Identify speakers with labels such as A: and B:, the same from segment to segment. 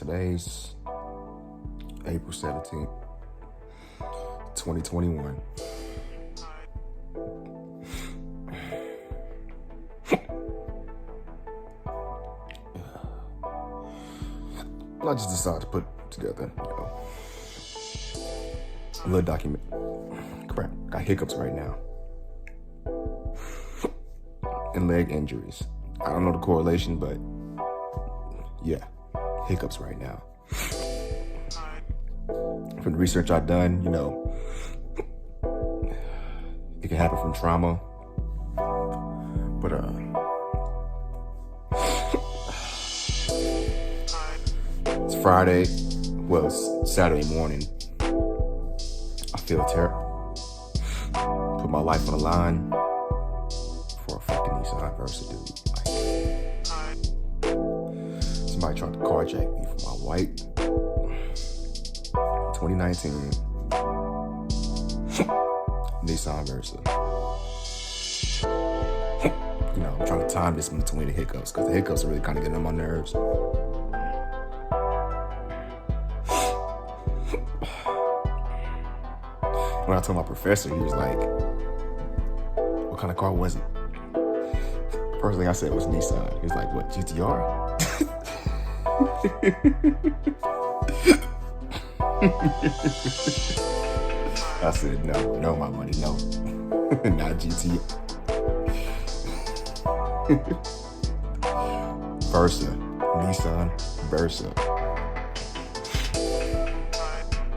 A: Today's April 17th, 2021. I just decided to put together, a little document. Crap, got hiccups right now. And leg injuries. I don't know the correlation, but yeah, hiccups right now. From the research I've done, it can happen from trauma. But it's Friday. Well, it's Saturday morning. I feel terrible. Put my life on the line for a fucking Nissan Versa, dude. Somebody tried to carjack me for my white 2019 Nissan Versa. I'm trying to time this in between the hiccups because the hiccups are really kind of getting on my nerves. When I told my professor, he was like, "What kind of car was it?" First thing I said was Nissan. He was like, "What, GTR?" I said, no, my money, no. Not GTR. Versa. Nissan Versa.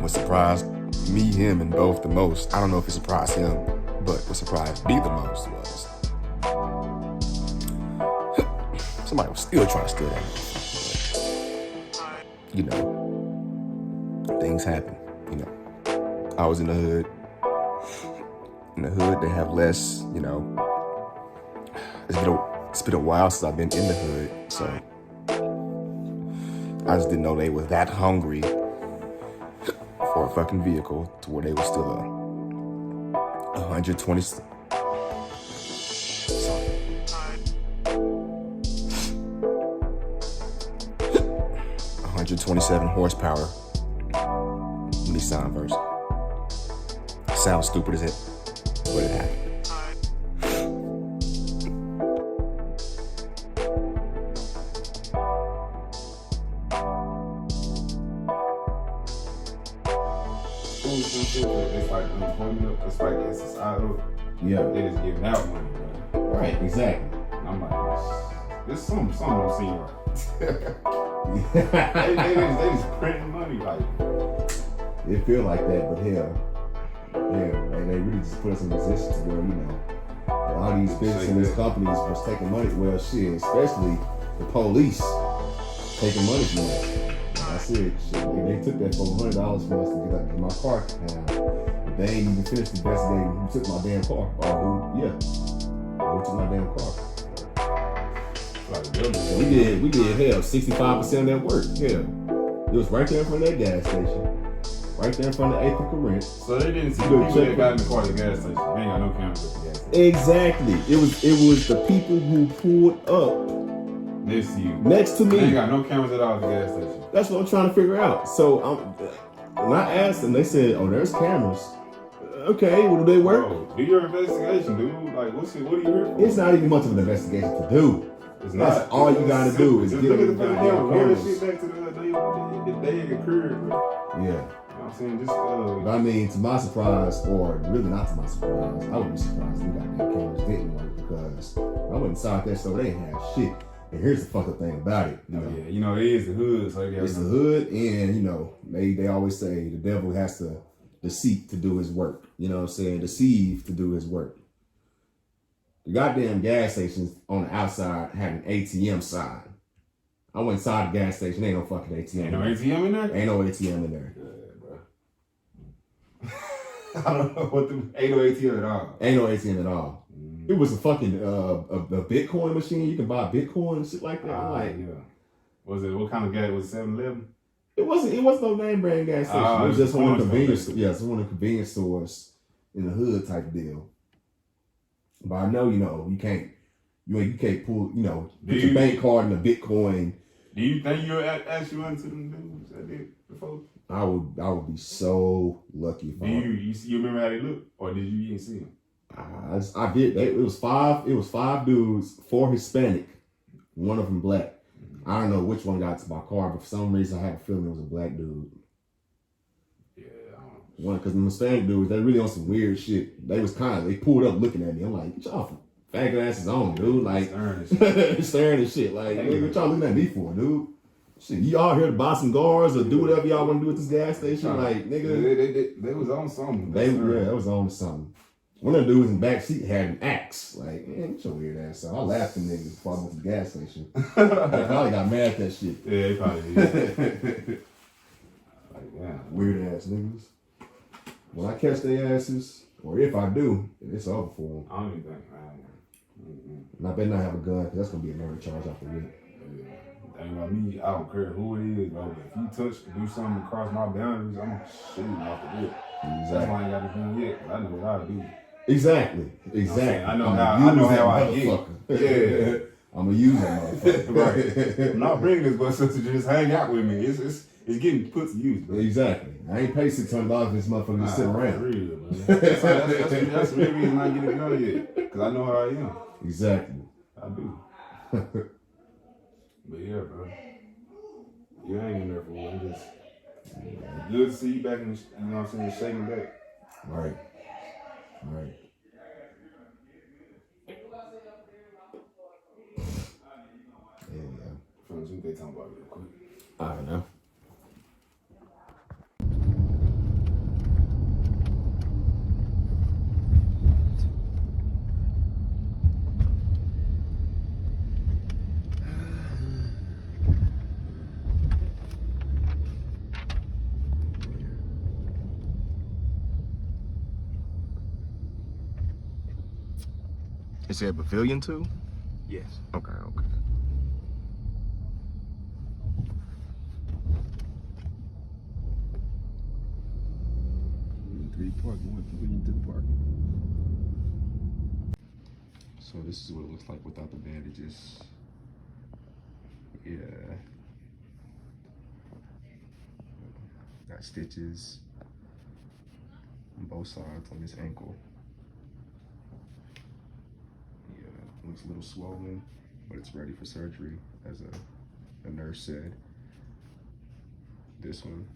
A: What surprised him, and both the most, I don't know if it surprised him, but what surprised me the most was somebody was still trying to steal that. Things happen. I was in the hood. In the hood, they have less, it's been a while since I've been in the hood, so I just didn't know they were that hungry for a fucking vehicle to where they were still 127 horsepower Nissan Versa. Sounds stupid as it, but it happened.
B: It's like unemployment. It's like it's societal.
A: Yeah,
B: they just giving out money, bro.
A: Right, exactly.
B: And I'm like, this something don't seem right. they just printing money like.
C: It feel like that, but hell, they really just put us in a position to where a lot of these businesses and these companies was taking money. Well, shit, especially the police taking money from us. That's it. Shit, they took that $400 from us to get my car down. But they ain't even finished investigating who took my damn car or who took my damn car. We did hell 65% of that work. Hell, it was right there in front of that gas station. Right there in front of 8th and Corinth.
B: So they didn't see the people that got in the car at the gas station. They ain't got no cameras at the gas station.
C: Exactly. It was the people who pulled up next to me.
B: They ain't got no cameras at all at the gas station.
C: That's what I'm trying to figure out. So when I asked them, they said, "Oh, there's cameras." Okay, well, do they work?
B: Bro, do your investigation, dude. Like, what are you here for?
C: It's not even much of an investigation to do. That's all you gotta do is get them goddamn cameras.
B: Shit back to the day it occurred, bro.
C: Yeah.
B: I'm saying just
C: But I mean, to my surprise, or really not to my surprise, I wouldn't be surprised if the goddamn cameras didn't work because I went inside that store, they didn't have shit. And here's the fucked up thing about it.
B: Yeah, it is the hood, so
C: it's the hood, and they always say the devil has to deceive to do his work. You know what I'm saying? Deceive to do his work. The goddamn gas stations on the outside had an ATM sign. I went inside the gas station, ain't no fucking ATM.
B: Ain't no ATM in there?
C: Ain't no ATM in there.
B: I don't know ain't no ATM at all.
C: Ain't no ATM at all. It was a fucking a Bitcoin machine. You can buy Bitcoin and shit like that.
B: Was it what kind of gas? Was it 7-Eleven?
C: It wasn't no name brand gas station. It was just one of the convenience stores. Yeah, it's one of the convenience stores in the hood type deal. But I know, you can't pull, put your bank card in a Bitcoin
B: Do you think you'll actually run to them dudes that did before?
C: I would be so lucky if
B: You remember how they look, or did you even see them?
C: I did. It was 5 dudes, 4 Hispanic, one of them black. I don't know which one got to my car, but for some reason I had a feeling it was a black dude.
B: Yeah, I don't know.
C: One, because the Hispanic dudes, they really on some weird shit. They pulled up looking at me. I'm like, get y'all faggot asses on, dude. Like, staring and shit. Like, hey, what y'all looking at me for, dude? Shit, y'all here to buy some guards or do whatever y'all want to do at this gas station? Like, nigga.
B: They was on something.
C: They was on something. One of the dudes in the back seat had an axe. Like, man, get your weird ass out. I laughed at niggas before I went to the gas station. They probably got mad at that shit.
B: Yeah, they probably did. Like, yeah.
C: Weird ass niggas. When I catch their asses, or if I do, it's over for them.
B: I don't even think.
C: And I better not have a gun, because that's going to be a murder charge after the week.
B: Thing about me, I don't care who it is, bro. If you do something across my boundaries, I'm shooting off the rip.
C: Exactly.
B: That's why I ain't got the gun yet, 'cause I know what I do.
C: Exactly.
B: I know how I get. Yeah.
C: I'm gonna use that motherfucker.
B: Right. I'm not bringing this but sister to just hang out with me. It's getting put to use, bro.
C: Exactly. I ain't paid $600 for this motherfucker to sit around.
B: Real, man. That's the real reason I get a gun yet. Because I know how I am.
C: Exactly.
B: I do. But yeah, bro. You ain't in there for one. Just good to see you back in the, you know what I'm saying, shaking back.
C: Right. Right. Yeah.
B: Friends, what they talking about real quick?
C: I don't know.
A: Is there a pavilion too?
B: Yes.
A: Okay. So this is what it looks like without the bandages. Yeah. Got stitches on both sides on this ankle. Looks a little swollen, but it's ready for surgery, as a nurse said. This one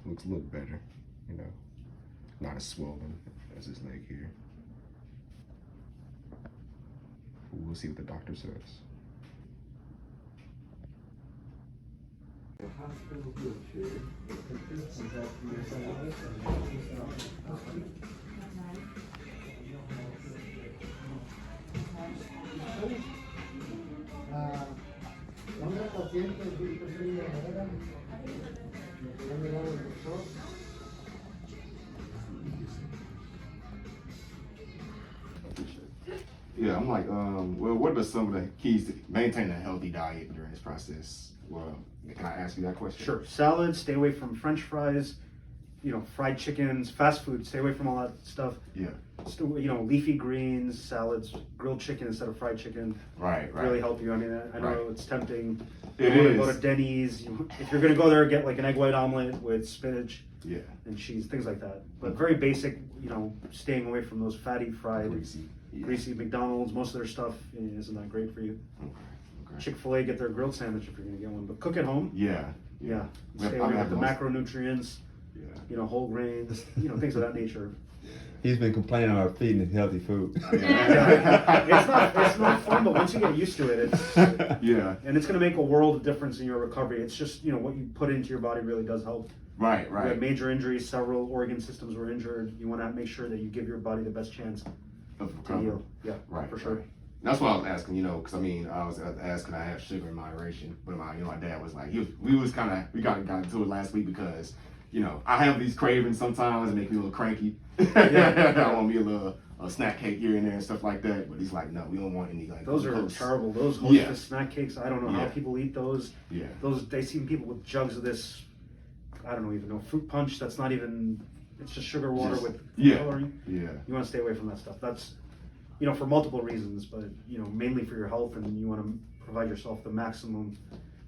A: looks a little better, you know, not as swollen as his leg here. We'll see what the doctor says. Yeah, I'm like, well, what are some of the keys to maintaining a healthy diet during this process? Well, can I ask you that question?
D: Sure. Salads, stay away from French fries, fried chickens, fast food, stay away from all that stuff.
A: Yeah.
D: Leafy greens, salads, grilled chicken instead of fried chicken.
A: Right.
D: Really help you. I mean, I know it's tempting.
B: It
D: you
B: is.
D: Go to Denny's. If you're going to go there, get like an egg white omelet with spinach and cheese, things like that. But very basic, staying away from those fatty, fried, greasy McDonald's. Most of their stuff isn't that great for you. Okay. Chick-fil-A, get their grilled sandwich if you're going to get one. But cook at home.
A: Yeah.
D: Stay away from the macronutrients. Whole grains, things of that nature.
E: He's been complaining about feeding healthy food.
D: It's not fun, but once you get used to it, it's and it's going to make a world of difference in your recovery. It's just what you put into your body really does help.
A: Right.
D: You had major injuries, several organ systems were injured. You want to make sure that you give your body the best chance
A: of
D: to
A: recovery.
D: heal. Yeah, right, for sure.
A: Right. That's why I was asking, because I was asking, I have sugar in moderation, but my dad was like, we got into it last week because, I have these cravings sometimes and make me a little cranky. I want me a little snack cake here and there and stuff like that. But he's like, no, we don't want any like
D: those are terrible. Those Hostess snack cakes, I don't know how people eat those.
A: Yeah.
D: They see people with jugs of this, I don't even know, fruit punch. That's not even. It's just sugar water with coloring.
A: Yeah.
D: You want to stay away from that stuff. That's, for multiple reasons, but mainly for your health, and you want to provide yourself the maximum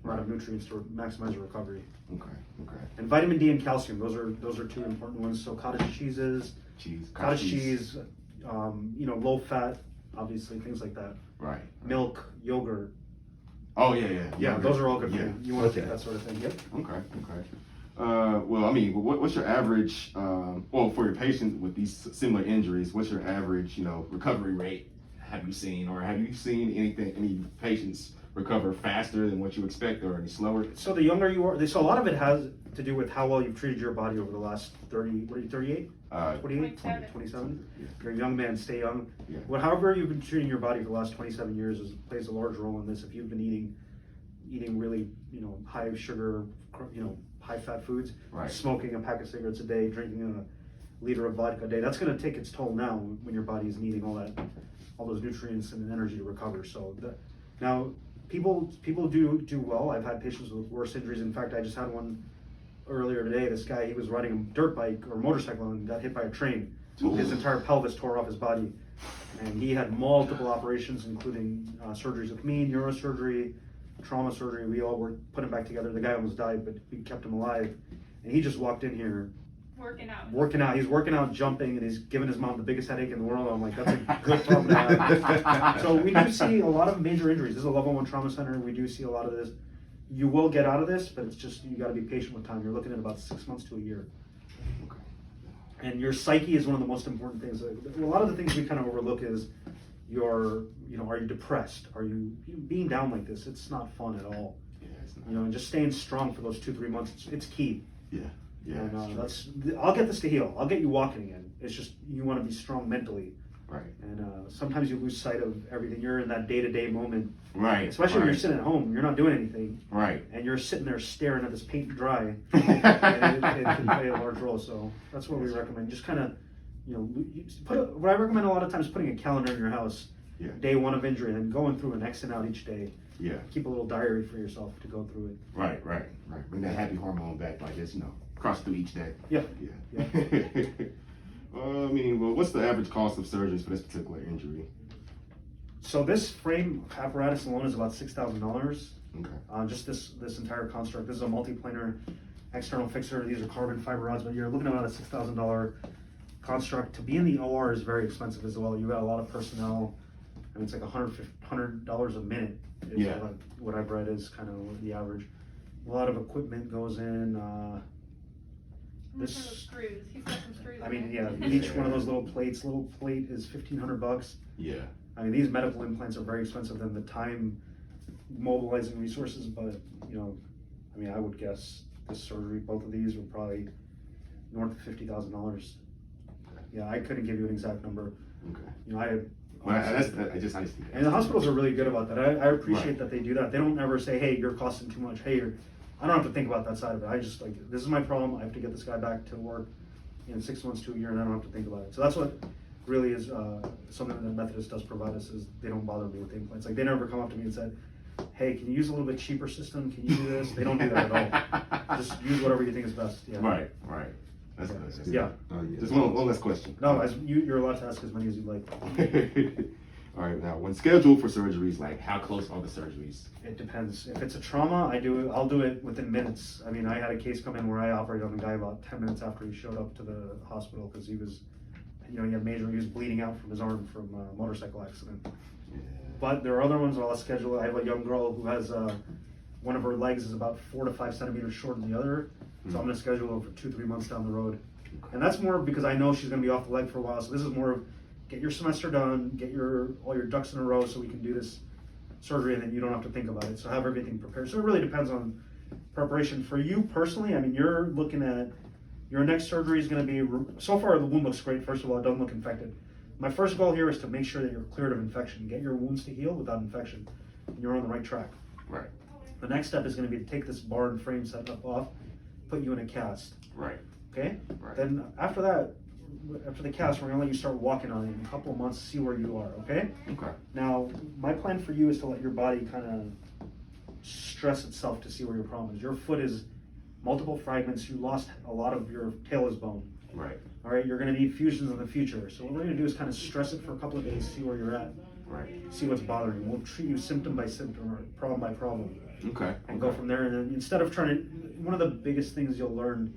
D: amount of nutrients to maximize your recovery.
C: Okay.
D: And vitamin D and calcium, those are two important ones. So cottage cheeses, cottage cheese, low fat, obviously, things like that.
C: Right.
D: Milk, yogurt.
C: Oh yeah.
D: Yeah, those are all good for
C: Yeah.
D: you. You want to take that sort of thing. Yep.
C: Okay. Well, I mean, what's your average? For your patients with these similar injuries, what's your average, recovery rate? Have you seen, or have you seen any patients recover faster than what you expect, or any slower?
D: So the younger you are, so a lot of it has to do with how well you've treated your body over the last 30, what are you, 38? 28? 27?
C: Yeah.
D: You're a young man, stay young.
C: Yeah.
D: However you've been treating your body for the last 27 years plays a large role in this. If you've been eating really, high sugar, high fat foods,
C: Right.
D: smoking a pack of cigarettes a day, drinking a liter of vodka a day, that's going to take its toll now when your body is needing all those nutrients and energy to recover. So now people do well. I've had patients with worse injuries. In fact, I just had one earlier today. This guy, he was riding a dirt bike or motorcycle and got hit by a train.
C: Ooh.
D: His entire pelvis tore off his body, and he had multiple operations, including surgeries with me, neurosurgery, trauma surgery. We all put him back together. The guy almost died, but we kept him alive. And he just walked in here working out. He's working out, jumping, and he's giving his mom the biggest headache in the world. I'm like, that's a good problem to have. So we do see a lot of major injuries. This is a level 1 trauma center. We do see a lot of this. You will get out of this, but it's just, you got to be patient with time. You're looking at about 6 months to a year.
C: Okay.
D: And your psyche is one of the most important things. A lot of the things we kind of overlook is are you depressed? Are you being down like this? It's not fun at all.
C: Yeah, it's not.
D: And just staying strong for those 2-3 months, it's key.
C: Yeah.
D: And I'll get this to heal. I'll get you walking again. It's just, you want to be strong mentally.
C: Right.
D: And sometimes you lose sight of everything. You're in that day-to-day moment.
C: Right.
D: Especially when you're sitting at home, you're not doing anything.
C: Right.
D: And you're sitting there staring at this paint dry. And it can play a large role. So that's what we recommend. Just kind of, what I recommend a lot of times is putting a calendar in your house.
C: Yeah.
D: Day 1 of injury, and then going through and Xing out each day.
C: Yeah.
D: Keep a little diary for yourself to go through it.
C: Right. Bring that happy hormone back, like this, cross through each day.
D: Yeah.
C: What's the average cost of surgeries for this particular injury?
D: So this frame apparatus alone is about $6,000.
C: Okay.
D: Just this entire construct. This is a multi-planar external fixer. These are carbon fiber rods, but you're looking at about a $6,000 construct. To be in the OR is very expensive as well. You got a lot of personnel, and it's like $100 a minute. Is what I've read is kind of the average. A lot of equipment goes in.
F: Screws. He's got some screws.
D: Each one of those little plate is $1,500.
C: Yeah.
D: These medical implants are very expensive than the time mobilizing resources, but I would guess this surgery, both of these were probably north of $50,000. Yeah, I couldn't give you an exact number.
C: Okay.
D: And the hospitals are really good about that. I appreciate that they do that. They don't ever say, hey, you're costing too much. Hey, I don't have to think about that side of it. I just this is my problem. I have to get this guy back to work in 6 months to a year, and I don't have to think about it. So that's what really is something that Methodist does provide us, is they don't bother me with the implants. They never come up to me and said, hey, can you use a little bit cheaper system? Can you do this? They don't do that at all. Just use whatever you think is best. Yeah.
C: Right. That's good.
D: Yeah.
C: Just one last question.
D: No, you're allowed to ask as many as you'd like.
C: All right. Now, when scheduled for surgeries, how close are the surgeries?
D: It depends. If it's a trauma, I'll do it within minutes. I had a case come in where I operated on a guy about 10 minutes after he showed up to the hospital because he was, he was bleeding out from his arm from a motorcycle accident.
C: Yeah.
D: But there are other ones I'll schedule. I have a young girl who has one of her legs is about 4 to 5 centimeters shorter than the other. So I'm going to schedule her for 2-3 months down the road. And that's more because I know she's going to be off the leg for a while. So this is more of get your semester done, get all your ducks in a row so we can do this surgery, and then you don't have to think about it. So have everything prepared. So it really depends on preparation. For you personally, you're looking at your next surgery is going to be, so far the wound looks great. First of all, it doesn't look infected. My first goal here is to make sure that you're cleared of infection. Get your wounds to heal without infection. And you're on the right track.
C: Right.
D: The next step is going to be to take this bar and frame setup off, put you in a cast.
C: Right.
D: Okay?
C: Right.
D: Then after that, after the cast, we're going to let you start walking on it in a couple of months, see where you are, okay?
C: Okay.
D: Now, my plan for you is to let your body kind of stress itself to see where your problem is. Your foot is multiple fragments. You lost a lot of your talus bone.
C: Right.
D: All right, you're going to need fusions in the future. So what we're going to do is kind of stress it for a couple of days, see where you're at.
B: Right.
D: See what's bothering you. We'll treat you symptom by symptom or problem by problem.
B: Okay.
D: And go from there. And then instead of trying to, one of the biggest things you'll learn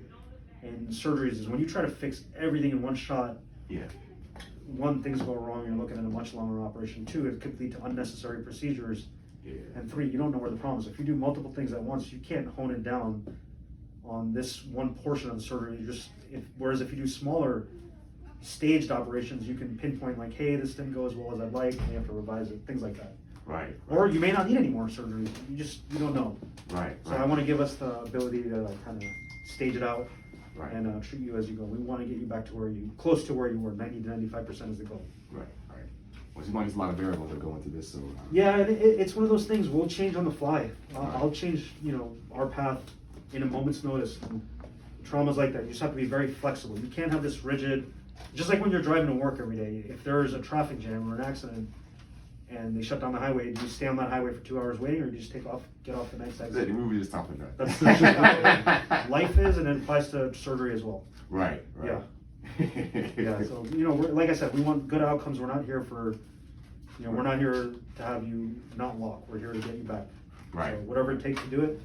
D: in surgeries is when you try to fix everything in one shot.
B: Yeah.
D: One, things go wrong. You're looking at a much longer operation. Two, it could lead to unnecessary procedures.
B: Yeah.
D: And three, you don't know where the problem is. If you do multiple things at once, you can't hone it down on this one portion of the surgery. Whereas if you do smaller staged operations, you can pinpoint like, hey, this didn't go as well as I'd like, and you have to revise it, things like that.
B: Right.
D: Or you may not need any more surgery. You don't know.
B: Right.
D: So I want to give us the ability to like kind of stage it out
B: Right.
D: and treat you as you go. We want to get you back to close to where you were. 90 to 95% is the goal.
B: Right. Right. Well, there's a lot of variables that go into this, so.
D: Yeah, and it's one of those things. We'll change on the fly. I'll change, our path in a moment's notice. And traumas like that, you just have to be very flexible. You can't have this rigid. Just like when you're driving to work every day, if there's a traffic jam or an accident and they shut down the highway, do you stay on that highway for 2 hours waiting, or do you just get off the next exit?
B: We were just talking that.
D: That's just how life is, and it applies to surgery as well.
B: Right.
D: Yeah. Yeah. So like I said, we want good outcomes. We're not here for, we're not here to have you not walk. We're here to get you back.
B: Right.
D: So whatever it takes to do it,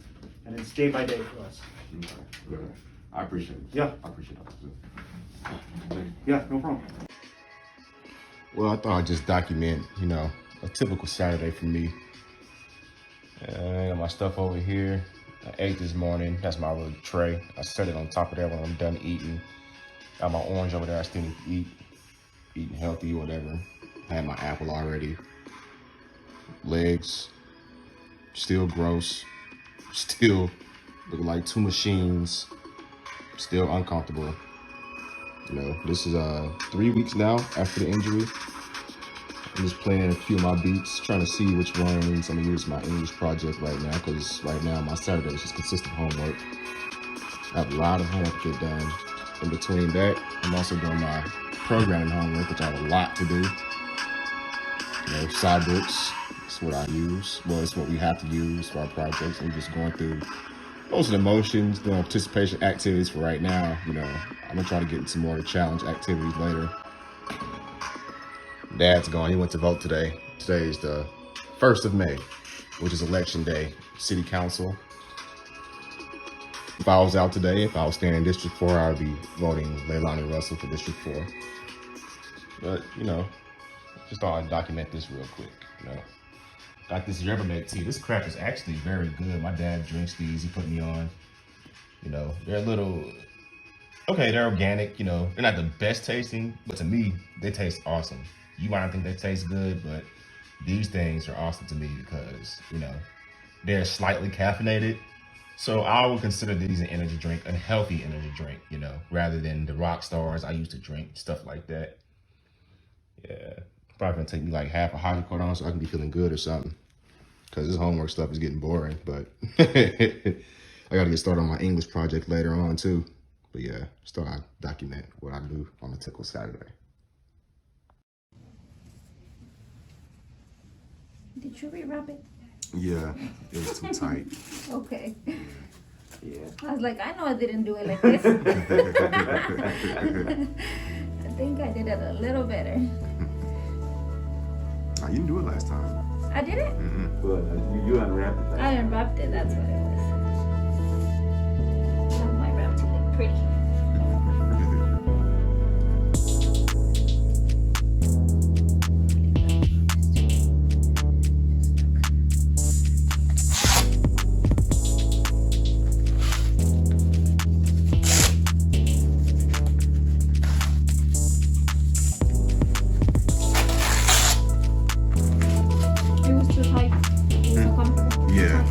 D: and it's day by day for us.
B: Okay. Good. I appreciate it.
D: Yeah.
B: I appreciate it.
D: Yeah, no problem.
A: Well, I thought I'd just document, a typical Saturday for me. I got my stuff over here. I ate this morning. That's my little tray. I set it on top of there when I'm done eating. Got my orange over there. I still need to eat. Eating healthy, whatever. I had my apple already. Legs. Still gross. Still looking like two machines. Still uncomfortable. This is 3 weeks now after the injury. I'm just playing a few of my beats, trying to see which ones I'm gonna use my English project right now, because right now my Saturday is just consistent homework. I have a lot of homework to get done. In between that, I'm also doing my programming homework, which I have a lot to do. Side books, it's what I use. Well, it's what we have to use for our projects. I'm just going through most of the motions, doing participation activities for right now. I'm gonna try to get into more challenge activities later. Dad's gone. He went to vote today. Today is the 1st of May, which is election day, city council. If I was out today, if I was staying in District 4, I would be voting Leilani Russell for District 4. But, just thought I'd document this real quick, Got this yerba mate tea. This crap is actually very good. My dad drinks these. He put me on. They're a little, okay, they're organic, they're not the best tasting, but to me, they taste awesome. You might not think they taste good, but these things are awesome to me because, they're slightly caffeinated. So I would consider these an energy drink, a healthy energy drink, rather than the rock stars I used to drink, stuff like that. Yeah, probably gonna take me like half a hydrocodone so I can be feeling good or something. Because this homework stuff is getting boring, but I gotta get started on my English project later on too. But yeah, just thought I'd document what I do on a typical Saturday.
G: Did you rewrap it?
A: Yeah, it was too tight.
G: Okay.
A: Yeah.
G: I was like, I know I didn't do it like this. I think I did it a little better.
A: Oh, you didn't do it last time.
G: I did it?
B: But you unwrapped it.
G: I unwrapped it, that's what it was. I want my wrap to look pretty. It was too tight. It was so comfortable.
A: Yeah.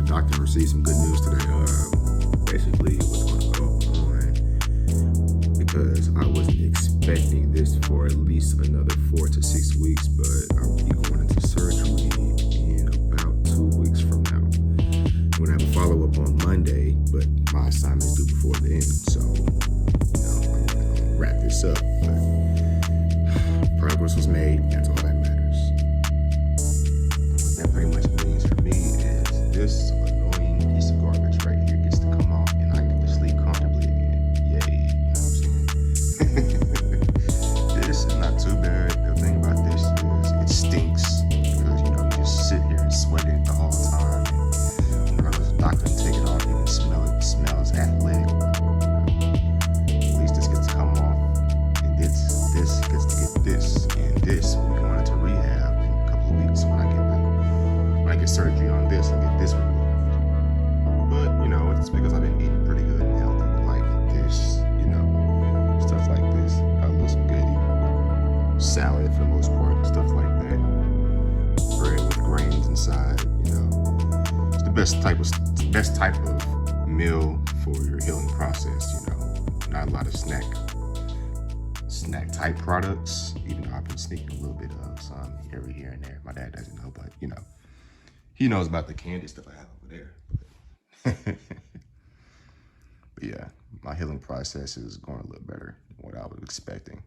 A: doctor received some good news today. Basically, what's going to go on, because I wasn't expecting this for at least another 4 to 6 weeks, but I'll be going into surgery in about 2 weeks from now. I'm going to have a follow-up on Monday, but my assignment is due before then, so, I'm going to wrap this up. But progress was made, that's all that matters. What that pretty much means for me is this annoying piece of garbage right here gets to come off and I can just sleep comfortably again. Yay, you know what I'm saying? This is not too bad. The thing about this is it stinks because, you just sit here and sweat it the whole time. And when I go to the doctor and take it off, you can smell it. It smells athletic. At least this gets to come off. And this gets to get this. And this will be going into rehab in a couple of weeks when I get surgery on this and get this removed. But, it's because I've been eating pretty good and healthy. Like this, stuff like this. A little spaghetti, salad for the most part, stuff like that. Bread with grains inside, It's the best type of meal for your healing process, Not a lot of snack type products, even though I've been sneaking a little bit of some every here and there. My dad doesn't know, but he knows about the candy stuff I have over there. But yeah, my healing process is going a little better than what I was expecting.